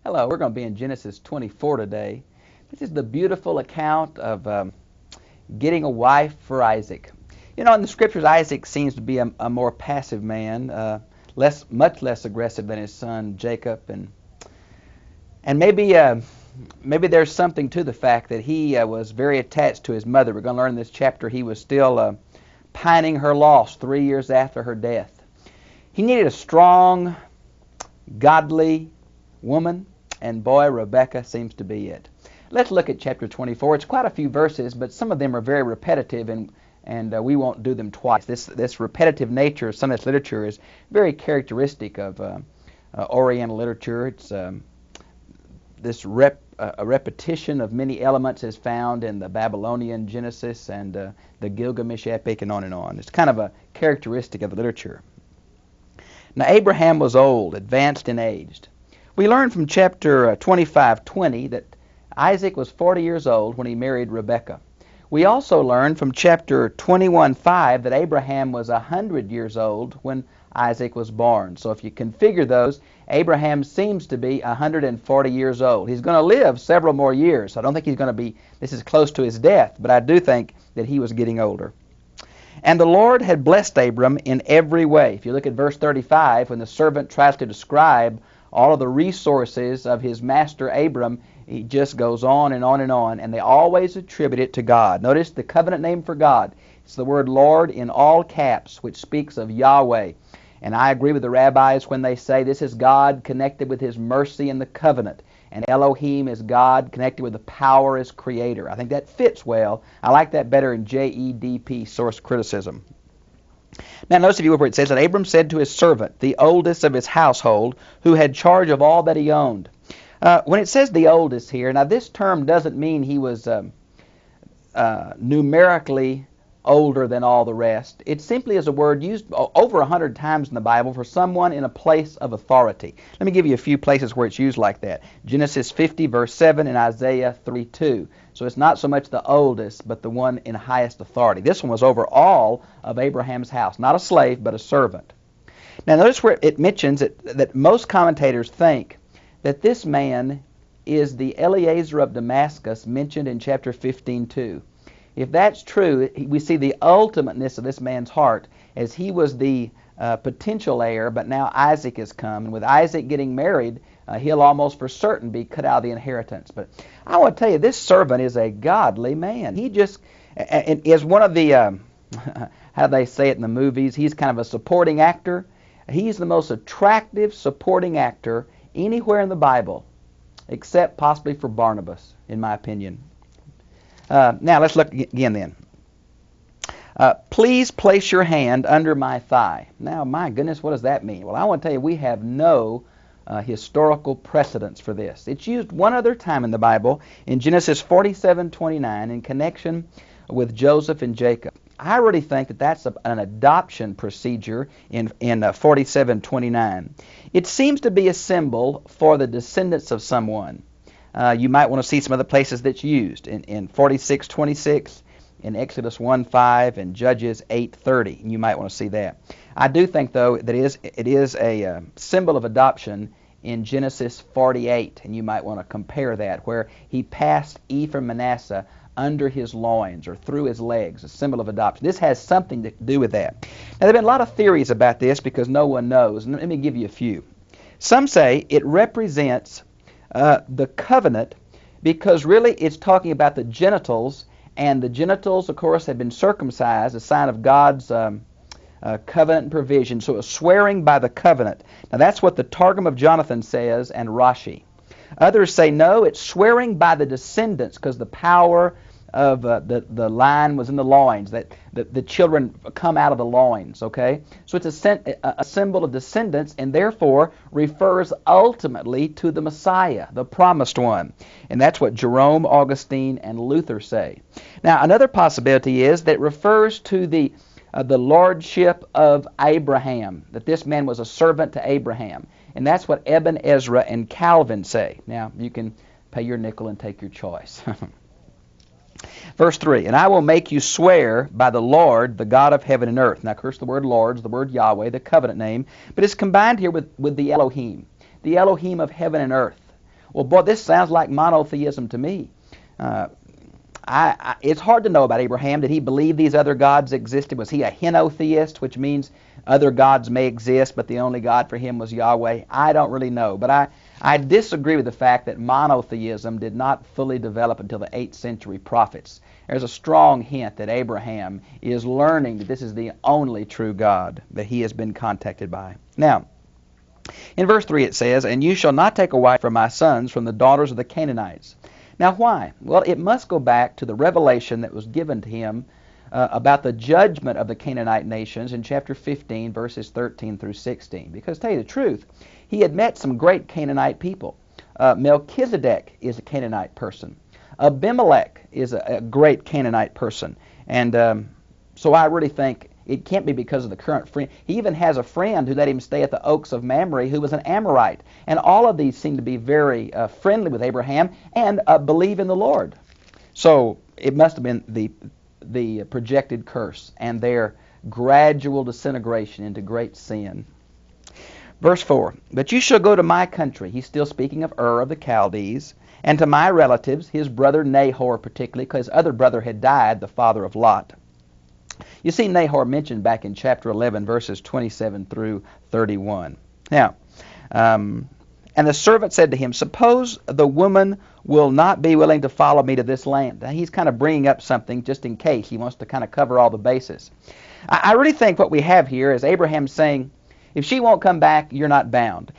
Hello, we're going to be in Genesis 24 today. This is the beautiful account of getting a wife for Isaac. You know, in the scriptures, Isaac seems to be a more passive man, much less aggressive than his son Jacob, and maybe there's something to the fact that he was very attached to his mother. We're going to learn in this chapter he was still pining her loss 3 years after her death. He needed a strong, godly woman, and boy, Rebecca seems to be it. Let's look at chapter 24. It's quite a few verses, but some of them are very repetitive, and we won't do them twice. This repetitive nature of some of this literature is very characteristic of Oriental literature. It's a repetition of many elements is found in the Babylonian Genesis and the Gilgamesh epic, and on and on. It's kind of a characteristic of the literature. Now, Abraham was old, advanced in age. We learn from chapter 25:20 that Isaac was 40 years old when he married Rebekah. We also learn from chapter 21:5 that Abraham was 100 years old when Isaac was born. So if you configure those, Abraham seems to be 140 years old. He's going to live several more years. I don't think he's going to be, this is close to his death, but I do think that he was getting older. And the Lord had blessed Abram in every way. If you look at verse 35, when the servant tries to describe all of the resources of his master Abram, he just goes on and on and on, and they always attribute it to God. Notice the covenant name for God. It's the word Lord in all caps, which speaks of Yahweh. And I agree with the rabbis when they say this is God connected with his mercy in the covenant, and Elohim is God connected with the power as creator. I think that fits well. I like that better in JEDP, source criticism. Now notice if you where it says that Abram said to his servant, the oldest of his household, who had charge of all that he owned. When it says the oldest here, now this term doesn't mean he was numerically older than all the rest. It simply is a word used over 100 times in the Bible for someone in a place of authority. Let me give you a few places where it's used like that. Genesis 50 verse 7 and Isaiah 3:2. So it's not so much the oldest, but the one in highest authority. This one was over all of Abraham's house. Not a slave, but a servant. Now notice where it mentions that most commentators think that this man is the Eliezer of Damascus mentioned in chapter 15:2. If that's true, we see the ultimateness of this man's heart as he was the potential heir, but now Isaac has come. And with Isaac getting married, he'll almost for certain be cut out of the inheritance. But I want to tell you, this servant is a godly man. He just is one of the, how they say it in the movies, he's kind of a supporting actor. He's the most attractive supporting actor anywhere in the Bible, except possibly for Barnabas, in my opinion. Now let's look again then. Please place your hand under my thigh. Now, my goodness, what does that mean? Well, I want to tell you, we have no historical precedence for this. It's used one other time in the Bible, in Genesis 47:29, in connection with Joseph and Jacob. I really think that that's an adoption procedure in 47:29. It seems to be a symbol for the descendants of someone. You might want to see some other places that's used in 46:26, in Exodus 1:5, and Judges 8:30. You might want to see that. I do think, though, that it is a symbol of adoption in Genesis 48, and you might want to compare that, where he passed Ephraim Manasseh under his loins or through his legs, a symbol of adoption. This has something to do with that. Now, there have been a lot of theories about this because no one knows, and let me give you a few. Some say it represents the covenant because really it's talking about the genitals, and the genitals, of course, have been circumcised, a sign of God's covenant and provision. So it's swearing by the covenant. Now that's what the Targum of Jonathan says and Rashi. Others say no, it's swearing by the descendants because the power of the line was in the loins, that the children come out of the loins, okay? So it's a symbol of descendants and therefore refers ultimately to the Messiah, the promised one. And that's what Jerome, Augustine, and Luther say. Now, another possibility is that it refers to the lordship of Abraham, that this man was a servant to Abraham. And that's what Ibn Ezra and Calvin say. Now, you can pay your nickel and take your choice. Verse 3, and I will make you swear by the Lord, the God of heaven and earth. Now, of course, the word Lord is the word Yahweh, the covenant name, but it's combined here with the Elohim of heaven and earth. Well, boy, this sounds like monotheism to me. It's hard to know about Abraham. Did he believe these other gods existed? Was he a henotheist, which means other gods may exist, but the only God for him was Yahweh? I don't really know. But I disagree with the fact that monotheism did not fully develop until the 8th century prophets. There's a strong hint that Abraham is learning that this is the only true God that he has been contacted by. Now, in verse 3 it says, "And you shall not take a wife for my sons from the daughters of the Canaanites." Now why? Well, it must go back to the revelation that was given to him about the judgment of the Canaanite nations in chapter 15, verses 13 through 16. Because to tell you the truth, he had met some great Canaanite people. Melchizedek is a Canaanite person. Abimelech is a great Canaanite person. And so I really think it can't be because of the current friend. He even has a friend who let him stay at the Oaks of Mamre who was an Amorite. And all of these seem to be very friendly with Abraham and believe in the Lord. So it must have been the projected curse and their gradual disintegration into great sin. Verse 4, "But you shall go to my country." He's still speaking of Ur of the Chaldees. "And to my relatives," his brother Nahor particularly, because his other brother had died, the father of Lot. You see Nahor mentioned back in chapter 11, verses 27 through 31. Now, "And the servant said to him, Suppose the woman will not be willing to follow me to this land." Now, he's kind of bringing up something just in case. He wants to kind of cover all the bases. I really think what we have here is Abraham saying, if she won't come back, you're not bound.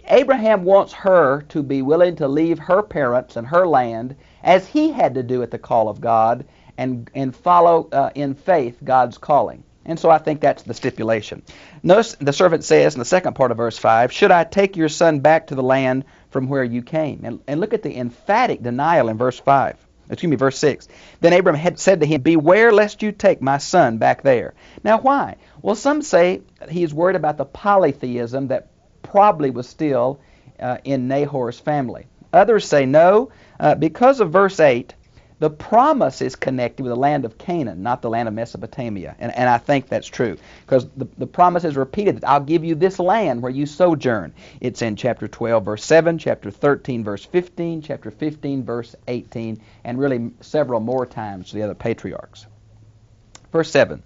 Abraham wants her to be willing to leave her parents and her land, as he had to do at the call of God, and follow in faith God's calling. And so I think that's the stipulation. Notice the servant says in the second part of verse 5, "Should I take your son back to the land from where you came?" And look at the emphatic denial in verse 6. "Then Abram had said to him, Beware lest you take my son back there." Now why? Well, some say he's worried about the polytheism that probably was still in Nahor's family. Others say no, because of verse 8, the promise is connected with the land of Canaan, not the land of Mesopotamia. And I think that's true, because the promise is repeated that I'll give you this land where you sojourn. It's in chapter 12, verse 7, chapter 13, verse 15, chapter 15, verse 18, and really several more times to the other patriarchs. Verse 7,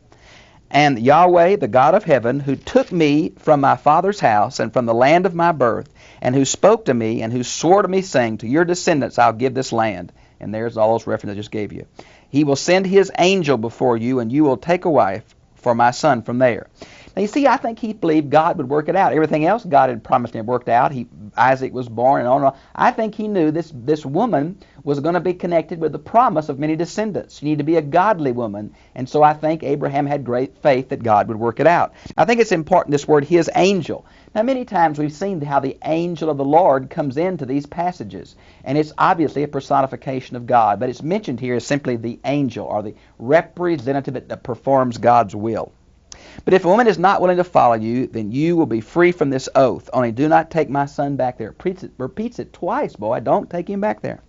"And Yahweh, the God of heaven, who took me from my father's house and from the land of my birth, and who spoke to me and who swore to me, saying, To your descendants I'll give this land." And there's all those references I just gave you. "He will send his angel before you, and you will take a wife for my son from there." Now you see, I think he believed God would work it out. Everything else God had promised him worked out. Isaac was born and on and on. I think he knew this woman was going to be connected with the promise of many descendants. She needed to be a godly woman. And so I think Abraham had great faith that God would work it out. I think it's important, this word, his angel. Now many times we've seen how the angel of the Lord comes into these passages. And it's obviously a personification of God. But it's mentioned here as simply the angel, or the representative that performs God's will. "But if a woman is not willing to follow you, then you will be free from this oath. Only do not take my son back there." Repeats it twice, boy. Don't take him back there.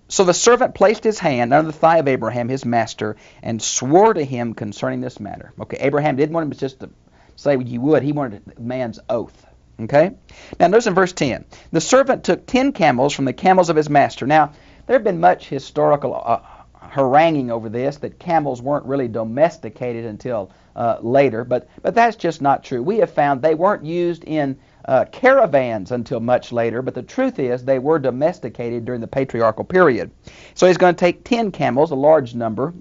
"So the servant placed his hand under the thigh of Abraham, his master, and swore to him concerning this matter." Okay, Abraham didn't want him just to say what you would. He wanted a man's oath. Okay? Now notice in verse 10, "The servant took 10 camels from the camels of his master." Now, there have been much historical haranguing over this, that camels weren't really domesticated until later, but that's just not true. We have found they weren't used in caravans until much later, but the truth is they were domesticated during the patriarchal period. So he's going to take 10 camels, a large number.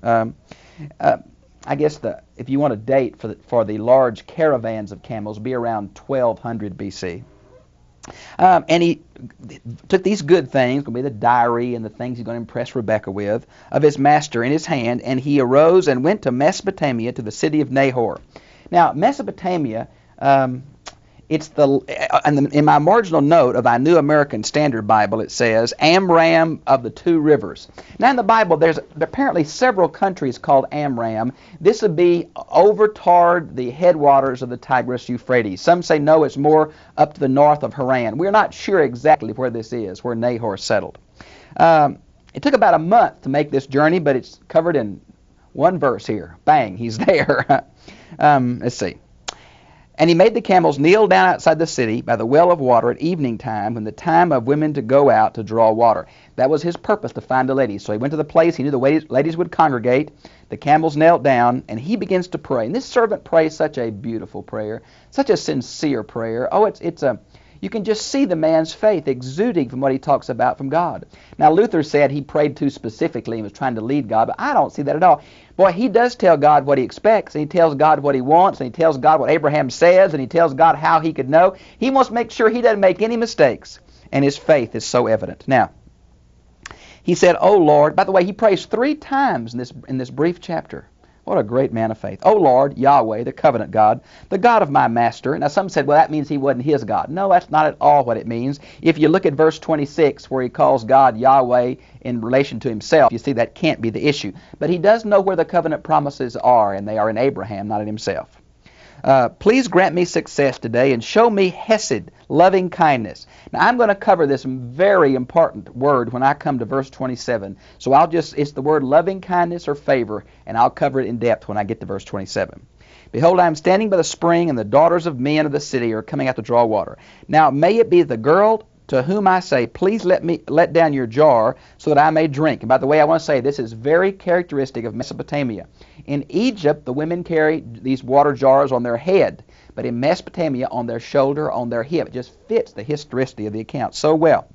I guess if you want a date for the large caravans of camels, be around 1200 BC. And he took these good things, going to be the diary and the things he's going to impress Rebekah with, of his master in his hand, and he arose and went to Mesopotamia, to the city of Nahor. Now, Mesopotamia, in my marginal note of our New American Standard Bible, it says, Amram of the two rivers. Now in the Bible, there's apparently several countries called Amram. This would be over toward the headwaters of the Tigris-Euphrates. Some say no, it's more up to the north of Haran. We're not sure exactly where this is, where Nahor settled. It took about a month to make this journey, but it's covered in one verse here. Bang, he's there. Let's see. And he made the camels kneel down outside the city by the well of water at evening time, when the time of women to go out to draw water. That was his purpose, to find the ladies. So he went to the place. He knew the ladies would congregate. The camels knelt down, and he begins to pray. And this servant prays such a beautiful prayer, such a sincere prayer. Oh, you can just see the man's faith exuding from what he talks about from God. Now, Luther said he prayed too specifically and was trying to lead God, but I don't see that at all. Boy, he does tell God what he expects, and he tells God what he wants, and he tells God what Abraham says, and he tells God how he could know. He wants to make sure he doesn't make any mistakes, and his faith is so evident. Now, he said, "Oh Lord," by the way, he prays 3 times in this brief chapter. What a great man of faith. "Oh Lord, Yahweh, the covenant God, the God of my master." Now some said, well, that means he wasn't his God. No, that's not at all what it means. If you look at verse 26, where he calls God Yahweh in relation to himself, you see that can't be the issue. But he does know where the covenant promises are, and they are in Abraham, not in himself. "Please grant me success today and show me hesed, loving kindness." Now I'm going to cover this very important word when I come to verse 27. So it's the word loving kindness or favor, and I'll cover it in depth when I get to verse 27. "Behold, I am standing by the spring, and the daughters of men of the city are coming out to draw water. Now may it be the girl to whom I say, please let down your jar so that I may drink." And by the way, I want to say this is very characteristic of Mesopotamia. In Egypt, the women carry these water jars on their head, but in Mesopotamia, on their shoulder, on their hip. It just fits the historicity of the account so well.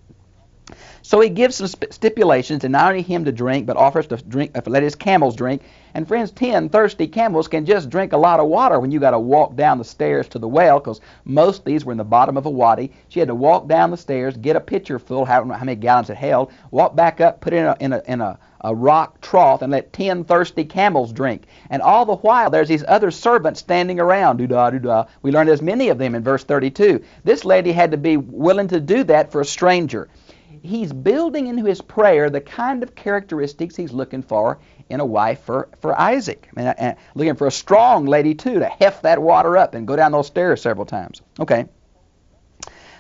So he gives some stipulations, and not only him to drink, but offers to let his camels drink. And friends, 10 thirsty camels can just drink a lot of water when you got to walk down the stairs to the well, because most of these were in the bottom of a wadi. She had to walk down the stairs, get a pitcher full, I don't know how many gallons it held, walk back up, put it in a rock trough, and let 10 thirsty camels drink. And all the while, there's these other servants standing around. Doo-dah, doo-dah. We learned there's many of them in verse 32. This lady had to be willing to do that for a stranger. He's building into his prayer the kind of characteristics he's looking for in a wife for Isaac. And looking for a strong lady, too, to heft that water up and go down those stairs several times. Okay.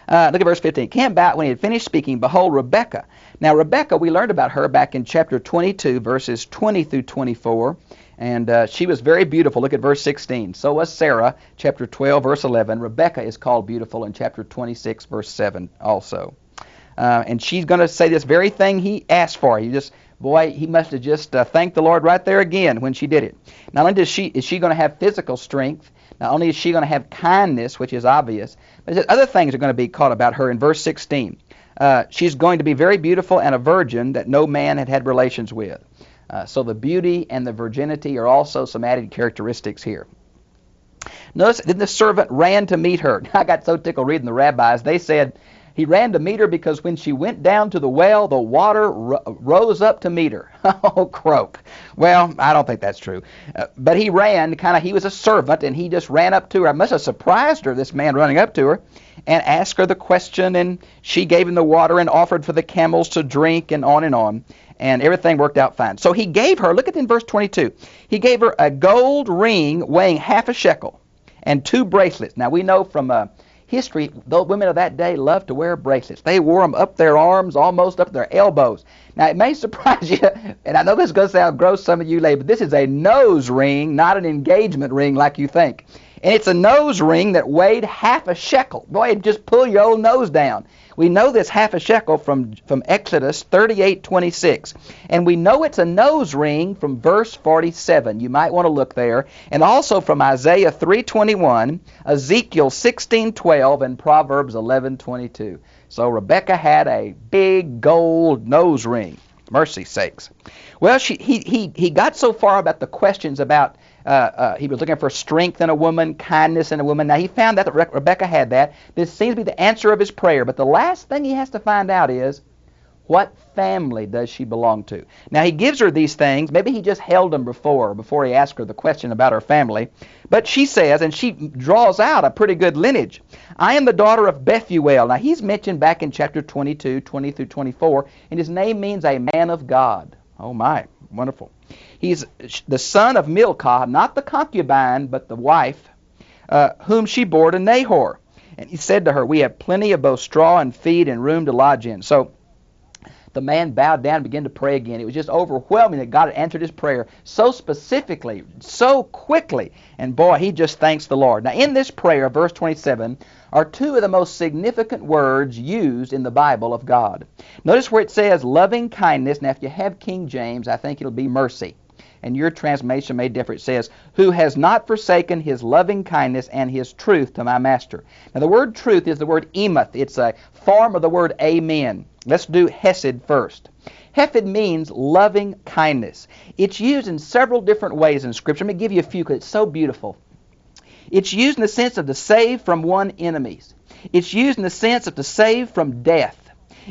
Look at verse 15. "Came about when he had finished speaking, behold, Rebekah." Now, Rebekah, we learned about her back in chapter 22, verses 20 through 24. And she was very beautiful. Look at verse 16. "So was Sarah," chapter 12, verse 11. Rebekah is called beautiful in chapter 26, verse 7 also. And she's going to say this very thing he asked for. He must have just thanked the Lord right there again when she did it. Not only is she going to have physical strength, not only is she going to have kindness, which is obvious, but other things are going to be caught about her in verse 16. She's going to be very beautiful and a virgin that no man had relations with. So the beauty and the virginity are also some added characteristics here. Notice, then the servant ran to meet her. I got so tickled reading the rabbis. They said, he ran to meet her because when she went down to the well, the water rose up to meet her. Oh, croak. Well, I don't think that's true. But he ran, he was a servant, and he just ran up to her. It must have surprised her, this man running up to her, and asked her the question, and she gave him the water and offered for the camels to drink, and on, and everything worked out fine. So he gave her, look at in verse 22, he gave her a gold ring weighing half a shekel and 2 bracelets. Now we know from history, the women of that day loved to wear bracelets. They wore them up their arms, almost up their elbows. Now, it may surprise you, and I know this is going to sound gross some of you ladies, but this is a nose ring, not an engagement ring like you think. And it's a nose ring that weighed half a shekel. Boy, it'd just pull your old nose down. We know this half a shekel from Exodus 38:26. And we know it's a nose ring from verse 47. You might want to look there. And also from Isaiah 3:21, Ezekiel 16:12, and Proverbs 11:22. So Rebekah had a big gold nose ring. Mercy sakes. Well, he got so far about the questions about he was looking for strength in a woman, kindness in a woman. Now, he found that Rebekah had that. This seems to be the answer of his prayer. But the last thing he has to find out is, what family does she belong to? Now, he gives her these things. Maybe he just held them before he asked her the question about her family. But she says, and she draws out a pretty good lineage. "I am the daughter of Bethuel." Now, he's mentioned back in chapter 22, 20 through 24, and his name means a man of God. Oh, my. Wonderful. He's the son of Milcah, not the concubine, but the wife, whom she bore to Nahor. And he said to her, "We have plenty of both straw and feed and room to lodge in." So the man bowed down and began to pray again. It was just overwhelming that God had answered his prayer so specifically, so quickly. And boy, he just thanks the Lord. Now, in this prayer, verse 27, are two of the most significant words used in the Bible of God. Notice where it says loving kindness. Now, if you have King James, I think it'll be mercy. And your translation may differ. It says, who has not forsaken his loving kindness and his truth to my master. Now, the word truth is the word emoth. It's a form of the word amen. Let's do hesed first. Hesed means loving kindness. It's used in several different ways in Scripture. Let me give you a few because it's so beautiful. It's used in the sense of to save from one's enemies. It's used in the sense of to save from death.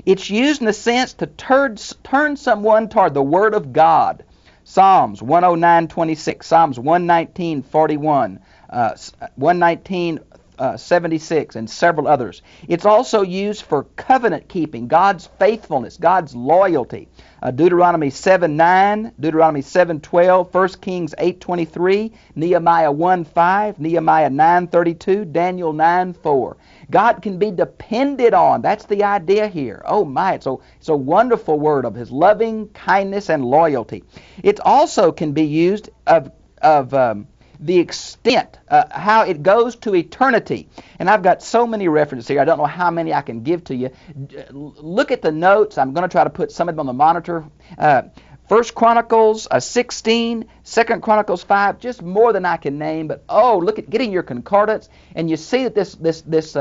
It's used in the sense to turn someone toward the Word of God. Psalms 109:26, Psalms 119:41, 119:76, and several others. It's also used for covenant keeping, God's faithfulness, God's loyalty. Deuteronomy 7:9, Deuteronomy 7:12, 1 Kings 8:23, Nehemiah 1:5, Nehemiah 9:32, Daniel 9:4. God can be depended on. That's the idea here. Oh my, it's a wonderful word of his loving kindness and loyalty. It also can be used of the extent, how it goes to eternity. And I've got so many references here. I don't know how many I can give to you. Look at the notes. I'm going to try to put some of them on the monitor. 1 Chronicles 16, 2 Chronicles 5, just more than I can name. But oh, look at getting your concordance, and you see that this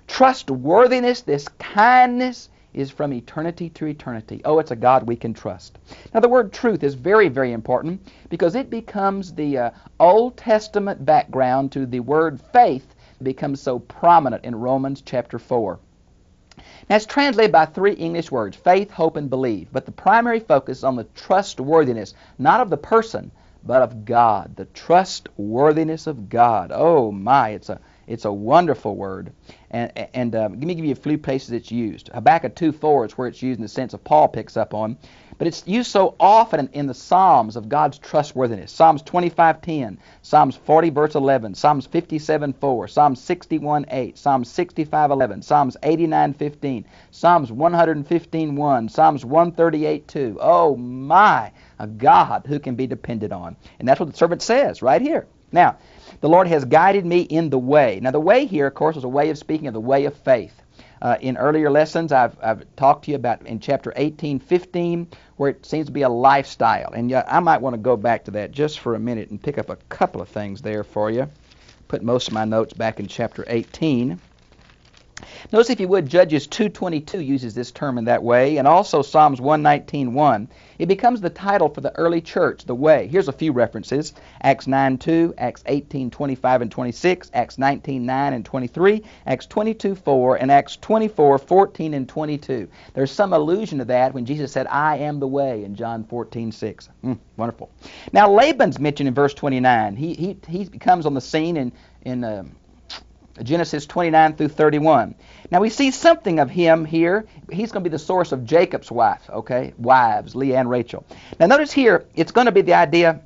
trustworthiness, this kindness is from eternity to eternity. Oh, it's a God we can trust. Now, the word truth is very, very important because it becomes the Old Testament background to the word faith that becomes so prominent in Romans chapter 4. Now, it's translated by three English words, faith, hope, and believe. But the primary focus is on the trustworthiness, not of the person, but of God. The trustworthiness of God. Oh, my, it's a wonderful word. And let me give you a few places it's used. Habakkuk 2:4 is where it's used in the sense of Paul picks up on. But it's used so often in the Psalms of God's trustworthiness. Psalms 25:10, Psalms 40 verse 11, Psalms 57:4, Psalms 61:8, Psalms 65:11, Psalms 89:15, Psalms 115:1, Psalms 138:2. Oh my, a God who can be depended on. And that's what the servant says right here. Now, the Lord has guided me in the way. Now, the way here, of course, is a way of speaking of the way of faith. In earlier lessons, I've talked to you about in chapter 18:15, where it seems to be a lifestyle. And I might want to go back to that just for a minute and pick up a couple of things there for you. Put most of my notes back in chapter 18. Notice, if you would, Judges 2:22 uses this term in that way, and also Psalms 119:1. It becomes the title for the early church, the way. Here's a few references: Acts 9:2, Acts 18:25 and 26, Acts 19:9 and 23, Acts 22:4, and Acts 24:14 and 22. There's some allusion to that when Jesus said, "I am the way," in John 14:6. Wonderful. Now, Laban's mentioned in verse 29. He comes on the scene in Genesis 29 through 31. Now, we see something of him here. He's going to be the source of Jacob's wives, Leah and Rachel. Now, notice here, it's going to be the idea,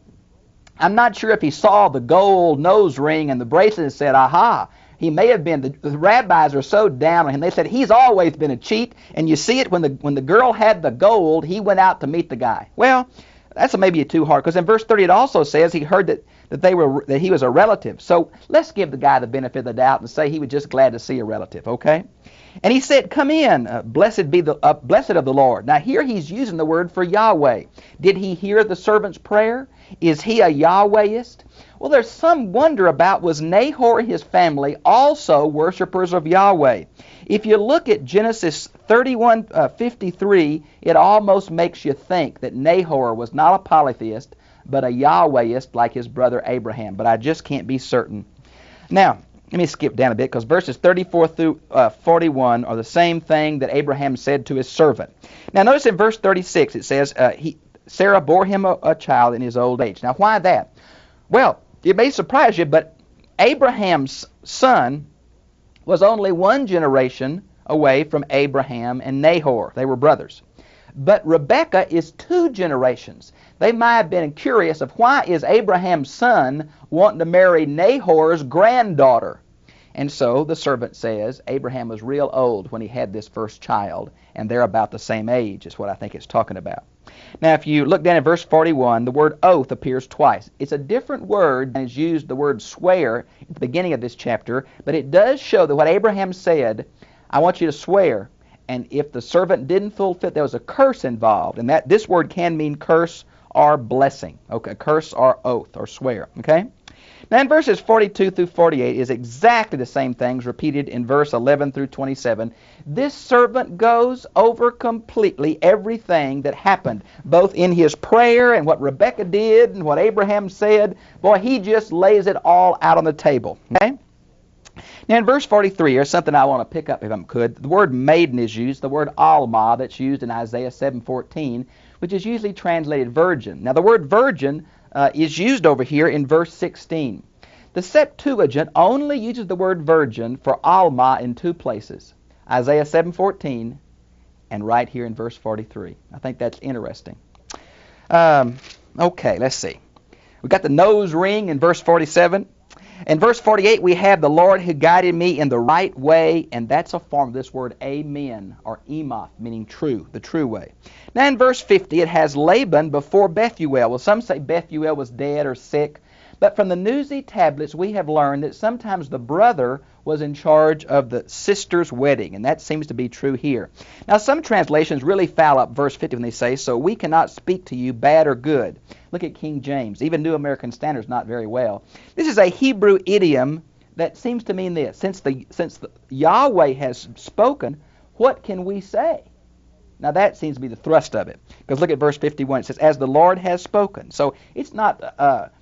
I'm not sure if he saw the gold nose ring and the bracelet and said, aha, he may have been. The rabbis are so down on him. They said, he's always been a cheat, and you see it when the girl had the gold, he went out to meet the guy. Well, that's maybe too hard, because in verse 30 it also says he heard that he was a relative. So let's give the guy the benefit of the doubt and say he was just glad to see a relative, okay? And he said, come in, blessed of the Lord. Now here he's using the word for Yahweh. Did he hear the servant's prayer? Is he a Yahwehist? Well, there's some wonder about, was Nahor and his family also worshipers of Yahweh? If you look at Genesis 31:53, it almost makes you think that Nahor was not a polytheist, but a Yahwehist like his brother Abraham. But I just can't be certain. Now, let me skip down a bit, because verses 34 through 41 are the same thing that Abraham said to his servant. Now, notice in verse 36 it says, Sarah bore him a child in his old age. Now, why that? Well, it may surprise you, but Abraham's son was only one generation away from Abraham and Nahor. They were brothers. But Rebekah is 2 generations. They might have been curious of why is Abraham's son wanting to marry Nahor's granddaughter. And so the servant says Abraham was real old when he had this first child, and they're about the same age is what I think it's talking about. Now, if you look down at verse 41, the word oath appears twice. It's a different word than is used, the word swear, at the beginning of this chapter, but it does show that what Abraham said, I want you to swear, and if the servant didn't fulfill, there was a curse involved, and that this word can mean curse or blessing. Okay, curse or oath or swear, okay? Now in verses 42 through 48 is exactly the same things repeated in verse 11 through 27. This servant goes over completely everything that happened, both in his prayer and what Rebekah did and what Abraham said. Boy, he just lays it all out on the table. Okay? Now in verse 43, here's something I want to pick up if I could. The word maiden is used, the word alma that's used in Isaiah 7:14, which is usually translated virgin. Now the word virgin is used over here in verse 16. The Septuagint only uses the word virgin for alma in two places, Isaiah 7:14 and right here in verse 43. I think that's interesting. Okay, let's see. We got the nose ring in verse 47. In verse 48, we have the Lord who guided me in the right way, and that's a form of this word amen, or emoth, meaning true, the true way. Now in verse 50, it has Laban before Bethuel. Well, some say Bethuel was dead or sick, but from the Newsy tablets, we have learned that sometimes the brother was in charge of the sister's wedding, and that seems to be true here. Now, some translations really foul up verse 50 when they say, so we cannot speak to you bad or good. Look at King James. Even New American Standard's not very well. This is a Hebrew idiom that seems to mean this. Since the Yahweh has spoken, what can we say? Now, that seems to be the thrust of it. Because look at verse 51. It says, as the Lord has spoken. So it's not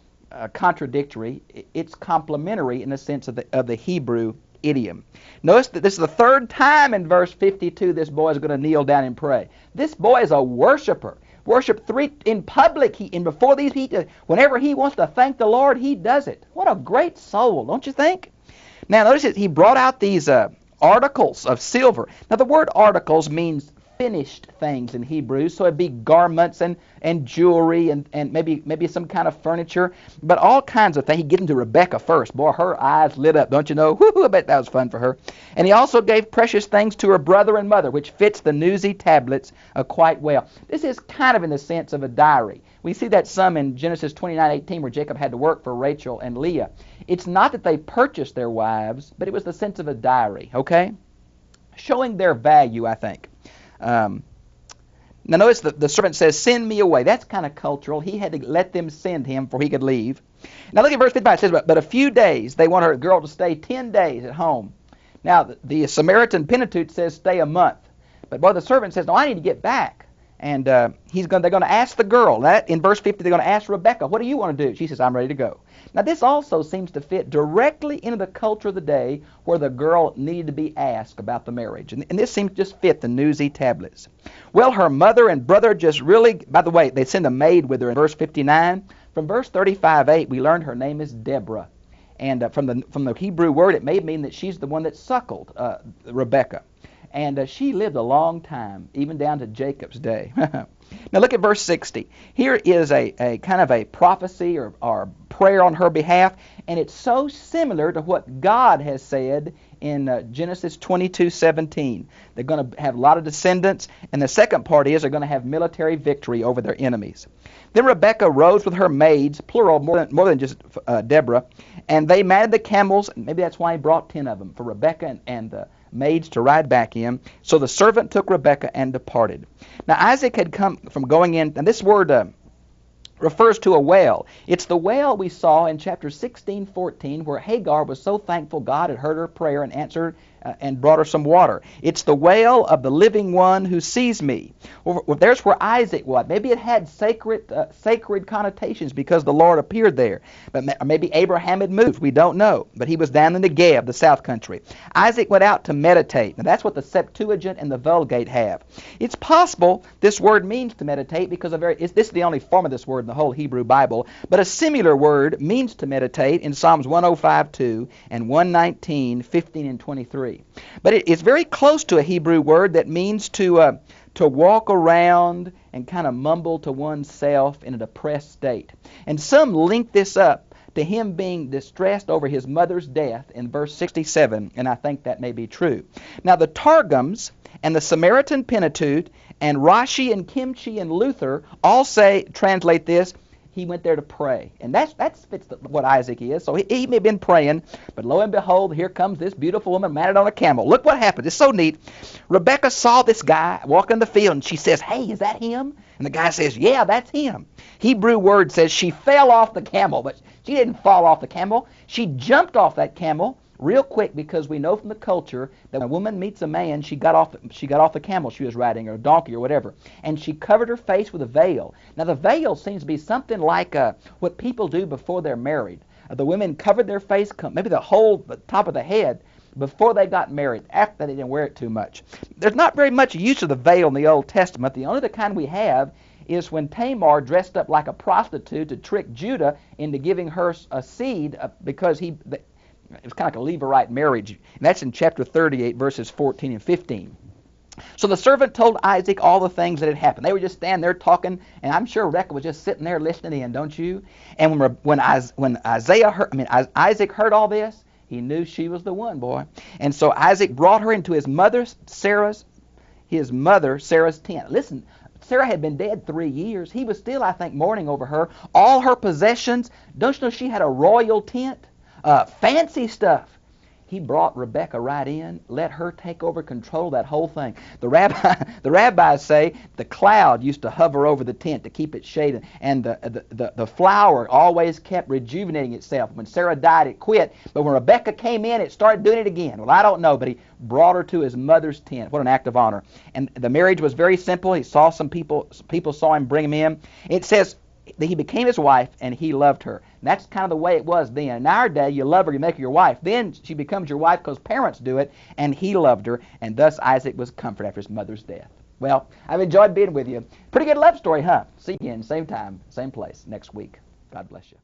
contradictory. It's complementary in the sense of the Hebrew idiom. Notice that this is the third time in verse 52 this boy is going to kneel down and pray. This boy is a worshiper. Worship three in public. Whenever he wants to thank the Lord, he does it. What a great soul, don't you think? Now notice that he brought out these articles of silver. Now the word articles means finished things in Hebrew, so it'd be garments and jewelry and maybe some kind of furniture, but all kinds of things. He gave them to Rebekah first. Boy, her eyes lit up, don't you know? Woo-hoo, I bet that was fun for her. And he also gave precious things to her brother and mother, which fits the Newsy tablets quite well. This is kind of in the sense of a diary. We see that some in Genesis 29:18 where Jacob had to work for Rachel and Leah. It's not that they purchased their wives, but it was the sense of a diary, okay? Showing their value, I think. Now notice the servant says, send me away. That's kind of cultural. He had to let them send him before he could leave. Now look at verse 55. It says, but a few days. They want her girl to stay 10 days at home. Now the Samaritan Pentateuch says stay a month. But boy, the servant says, no, I need to get back. And they're going to ask the girl. That in verse 50, they're going to ask Rebekah, what do you want to do? She says, I'm ready to go. Now this also seems to fit directly into the culture of the day where the girl needed to be asked about the marriage. And this seems to just fit the Newsy tablets. Well, her mother and brother just really, by the way, they send a maid with her in verse 59. From verse 35:8, we learned her name is Deborah. And from the Hebrew word, it may mean that she's the one that suckled Rebekah. And she lived a long time, even down to Jacob's day. Now look at verse 60. Here is a kind of a prophecy or prayer on her behalf, and it's so similar to what God has said in Genesis 22:17. They're going to have a lot of descendants, and the second part is they're going to have military victory over their enemies. Then Rebekah rose with her maids, plural, more than just Deborah, and they mounted the camels. Maybe that's why he brought 10 of them, for Rebekah and the maids to ride back in. So the servant took Rebekah and departed. Now Isaac had come from going in, and this word refers to a well. It's the well we saw in chapter 16:14 where Hagar was so thankful God had heard her prayer and answered and brought her some water. It's the well of the living one who sees me. Well, there's where Isaac was. Maybe it had sacred connotations because the Lord appeared there. But maybe Abraham had moved. We don't know. But he was down in the Negev, the south country. Isaac went out to meditate. Now that's what the Septuagint and the Vulgate have. It's possible this word means to meditate because this is the only form of this word in the whole Hebrew Bible. But a similar word means to meditate in Psalms 105:2 and 119:15 and 23. But it's very close to a Hebrew word that means to walk around and kind of mumble to oneself in a depressed state. And some link this up to him being distressed over his mother's death in verse 67, and I think that may be true. Now the Targums and the Samaritan Pentateuch and Rashi and Kimchi and Luther all translate this, he went there to pray. And that fits what Isaac is. So he may have been praying, but lo and behold, here comes this beautiful woman mounted on a camel. Look what happened. It's so neat. Rebecca saw this guy walking the field, and she says, hey, is that him? And the guy says, yeah, that's him. Hebrew word says she fell off the camel, but she didn't fall off the camel. She jumped off that camel real quick, because we know from the culture that when a woman meets a man, she got off the camel she was riding, or a donkey or whatever, and she covered her face with a veil. Now the veil seems to be something like what people do before they're married. The women covered their face, maybe the top of the head, before they got married. After that, they didn't wear it too much. There's not very much use of the veil in the Old Testament. The only kind we have is when Tamar dressed up like a prostitute to trick Judah into giving her a seed, because it was kind of like a Levirate marriage. And that's in chapter 38, verses 14 and 15. So the servant told Isaac all the things that had happened. They were just standing there talking, and I'm sure Rebekah was just sitting there listening in, don't you? And when Isaac heard all this, he knew she was the one, boy. And so Isaac brought her into his mother Sarah's tent. Listen, Sarah had been dead 3 years. He was still, I think, mourning over her. All her possessions. Don't you know she had a royal tent? Fancy stuff. He brought Rebecca right in, let her take over control of that whole thing. The rabbis say the cloud used to hover over the tent to keep it shaded, and the flower always kept rejuvenating itself. When Sarah died, it quit, but when Rebecca came in, it started doing it again. Well, I don't know, but he brought her to his mother's tent. What an act of honor. And the marriage was very simple. He saw some people saw him bring him in. It says that he became his wife, and he loved her. And that's kind of the way it was then. In our day, you love her, you make her your wife. Then she becomes your wife because parents do it, and he loved her, and thus Isaac was comforted after his mother's death. Well, I've enjoyed being with you. Pretty good love story, huh? See you again, same time, same place, next week. God bless you.